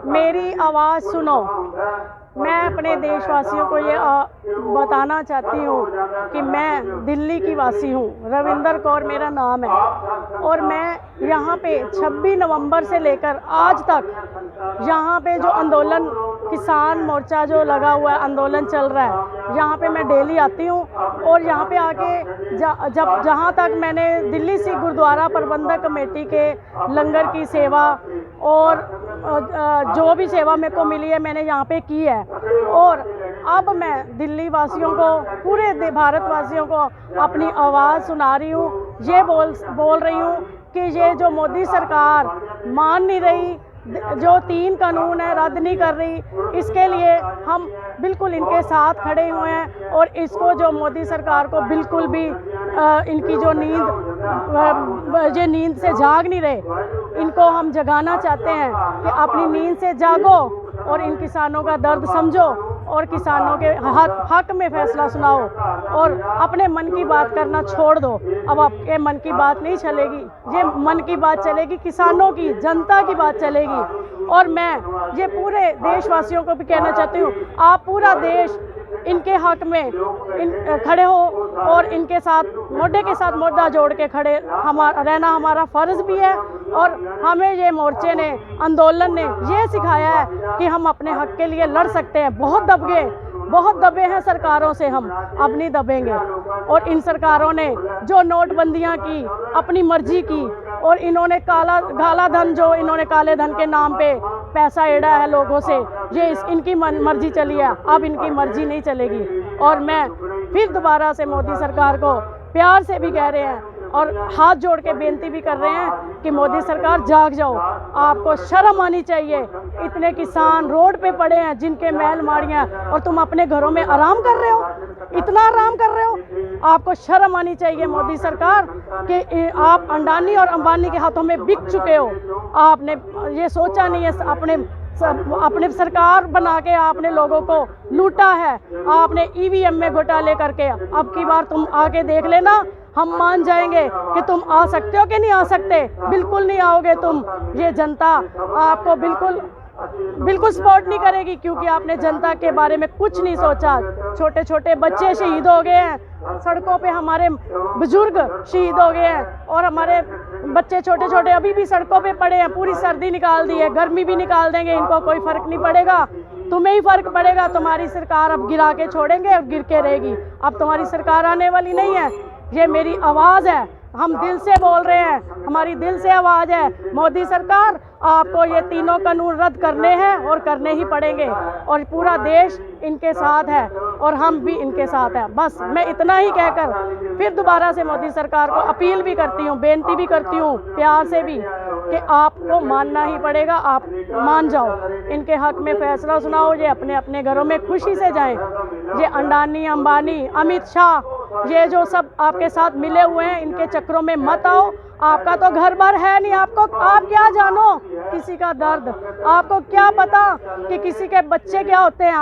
मेरी आवाज़ सुनो। मैं अपने देशवासियों को ये बताना चाहती हूँ कि मैं दिल्ली की वासी हूँ। रविंदर कौर मेरा नाम है और मैं यहाँ पे 26 नवंबर से लेकर आज तक यहाँ पे जो आंदोलन किसान मोर्चा जो लगा हुआ है, आंदोलन चल रहा है, यहाँ पे मैं डेली आती हूँ और यहाँ पे आके जहाँ तक मैंने दिल्ली सिख गुरुद्वारा प्रबंधक कमेटी के लंगर की सेवा और जो भी सेवा मेरे को मिली है मैंने यहाँ पे की है। और अब मैं दिल्ली वासियों को, पूरे भारतवासियों को अपनी आवाज़ सुना रही हूँ। ये बोल रही हूँ कि ये जो मोदी सरकार मान नहीं रही, जो 3 कानून है रद्द नहीं कर रही, इसके लिए हम बिल्कुल इनके साथ खड़े हुए हैं। और इसको जो मोदी सरकार को बिल्कुल भी इनकी जो नींद से जाग नहीं रहे, इनको हम जगाना चाहते हैं कि अपनी नींद से जागो और इन किसानों का दर्द समझो और किसानों के हक में फैसला सुनाओ और अपने मन की बात करना छोड़ दो। अब आपके मन की बात नहीं चलेगी, ये मन की बात चलेगी, किसानों की, जनता की बात चलेगी। और मैं ये पूरे देशवासियों को भी कहना चाहती हूँ, आप पूरा देश इनके हक में खड़े हो और इनके साथ मोढे के साथ मोढा जोड़ के खड़े रहना हमारा फ़र्ज़ भी है। और हमें ये मोर्चे ने, आंदोलन ने ये सिखाया है कि हम अपने हक के लिए लड़ सकते हैं। बहुत दबे हैं सरकारों से, हम अब नहीं दबेंगे। और इन सरकारों ने जो नोटबंदियां की, अपनी मर्जी की, और इन्होंने काला धन, जो इन्होंने काले धन के नाम पे पैसा एड़ा है लोगों से, ये इनकी मर्जी चली है, अब इनकी मर्जी नहीं चलेगी। और मैं फिर दोबारा से मोदी सरकार को प्यार से भी कह रहे हैं और हाथ जोड़ के बेनती भी कर रहे हैं कि मोदी सरकार जाग जाओ, आपको शर्म आनी चाहिए। इतने किसान रोड पे पड़े हैं जिनके महल माड़ियाँ, और तुम अपने घरों में आराम कर रहे हो, इतना आराम कर रहे हो। आपको शर्म आनी चाहिए मोदी सरकार कि आप अडानी और अंबानी के हाथों में बिक चुके हो। आपने ये सोचा नहीं है, अपने सरकार बना के आपने लोगों को लूटा है, आपने ईवीएम में घोटाले करके। अब की बार तुम आके देख लेना, हम मान जाएंगे कि तुम आ सकते हो कि नहीं आ सकते। बिल्कुल नहीं आओगे तुम, ये जनता आपको बिल्कुल सपोर्ट नहीं करेगी, क्योंकि आपने जनता के बारे में कुछ नहीं सोचा। छोटे छोटे बच्चे शहीद हो गए हैं सड़कों पे, हमारे बुजुर्ग शहीद हो गए हैं और हमारे बच्चे छोटे छोटे अभी भी सड़कों पे पड़े हैं। पूरी सर्दी निकाल दी है, गर्मी भी निकाल देंगे, इनको कोई फ़र्क नहीं पड़ेगा। तुम्हें ही फ़र्क पड़ेगा, तुम्हारी सरकार अब गिरा के छोड़ेंगे और गिर के रहेगी। अब तुम्हारी सरकार आने वाली नहीं है। ये मेरी आवाज़ है, हम दिल से बोल रहे हैं, हमारी दिल से आवाज़ है। मोदी सरकार, आपको ये 3 कानून रद्द करने हैं और करने ही पड़ेंगे। और पूरा देश इनके साथ है और हम भी इनके साथ हैं। बस मैं इतना ही कहकर फिर दोबारा से मोदी सरकार को अपील भी करती हूँ, बेनती भी करती हूँ प्यार से भी, कि आपको मानना ही पड़ेगा। आप मान जाओ, इनके हक में फैसला सुनाओ, ये अपने अपने घरों में खुशी से जाएं। ये अडानी, अंबानी, अमित शाह, ये जो सब आपके साथ मिले हुए हैं, इनके चक्रों में मत आओ। आपका तो घर बार है नहीं, आप क्या जानो किसी का दर्द, आपको क्या पता कि किसी के बच्चे क्या होते हैं।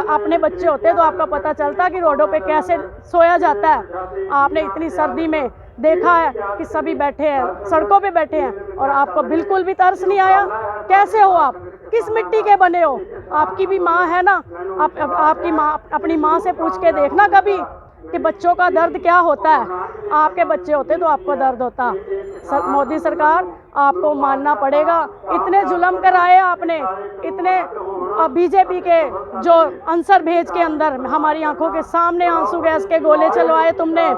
अपने बच्चे होते तो आपका पता चलता कि रोडों पे कैसे सोया जाता है। आपने इतनी सर्दी में देखा है कि सभी बैठे हैं, सड़कों पे बैठे हैं, और आपको बिल्कुल भी तरस नहीं आया। कैसे हो आप, किस मिट्टी के बने हो? आपकी भी माँ है ना, आपकी माँ, अपनी माँ से पूछ के देखना कभी कि बच्चों का दर्द क्या होता है। आपके बच्चे होते तो आपको दर्द होता। मोदी सरकार, आपको मानना पड़ेगा। इतने जुल्म कराए आपने, इतने बीजेपी के जो अंसर भेज के अंदर हमारी आंखों के सामने आंसू गैस के गोले चलवाए तुमने,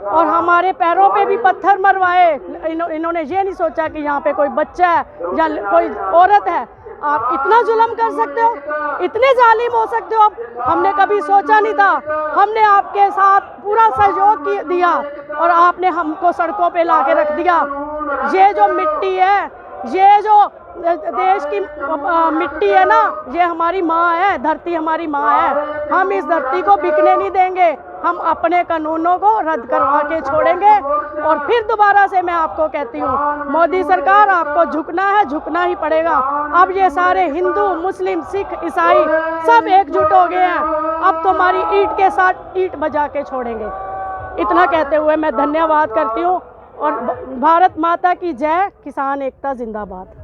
और हमारे पैरों पे भी पत्थर मरवाए। इन्होंने ये नहीं सोचा कि यहाँ पे कोई बच्चा है या कोई औरत है। आप इतना जुल्म कर सकते हो, इतने जालिम हो सकते हो? हमने कभी सोचा नहीं था। हमने आपके साथ पूरा सहयोग दिया और आपने हमको सड़कों पे ला के रख दिया। ये जो मिट्टी है, ये जो देश की मिट्टी है ना, ये हमारी माँ है, धरती हमारी माँ है। हम इस धरती को बिकने नहीं देंगे। हम अपने कानूनों को रद्द करवा के छोड़ेंगे। और फिर दोबारा से मैं आपको कहती हूँ, मोदी सरकार, आपको झुकना है, झुकना ही पड़ेगा। अब ये सारे हिंदू, मुस्लिम, सिख, ईसाई सब एकजुट हो गए हैं। अब तुम्हारी ईंट के साथ ईंट बजा के छोड़ेंगे। इतना कहते हुए मैं धन्यवाद करती हूँ और भारत माता की जय, किसान एकता जिंदाबाद।